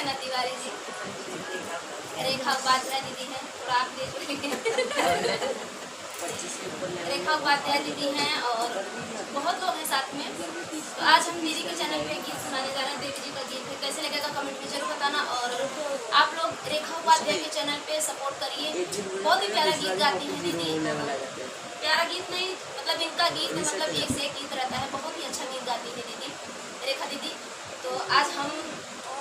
अर्चना तिवारी जी, रेखा उपाध्याय दीदी हैं, और आप रेखा उपाध्याय दीदी हैं और बहुत लोग हैं साथ में। तो आज हम दीदी के चैनल पे गीत सुनाने जा रहे हैं, देवी जी का गीत है। कैसे लगेगा कमेंट में जरूर बताना, और आप लोग रेखा उपाध्याय के चैनल पे सपोर्ट करिए। बहुत ही प्यारा गीत गाती हैं दीदी, प्यारा गीत नहीं मतलब इनका गीत मतलब एक से एक गीत रहता है, बहुत ही अच्छा गीत गाती है दीदी रेखा दीदी। तो आज हम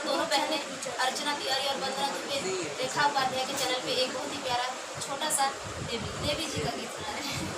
दोनों बहनें अर्चना तिवारी और वंदना दुबे रेखा उपाध्याय के चैनल पे एक बहुत ही प्यारा छोटा सा देवी जी का गीत सुना रहे हैं।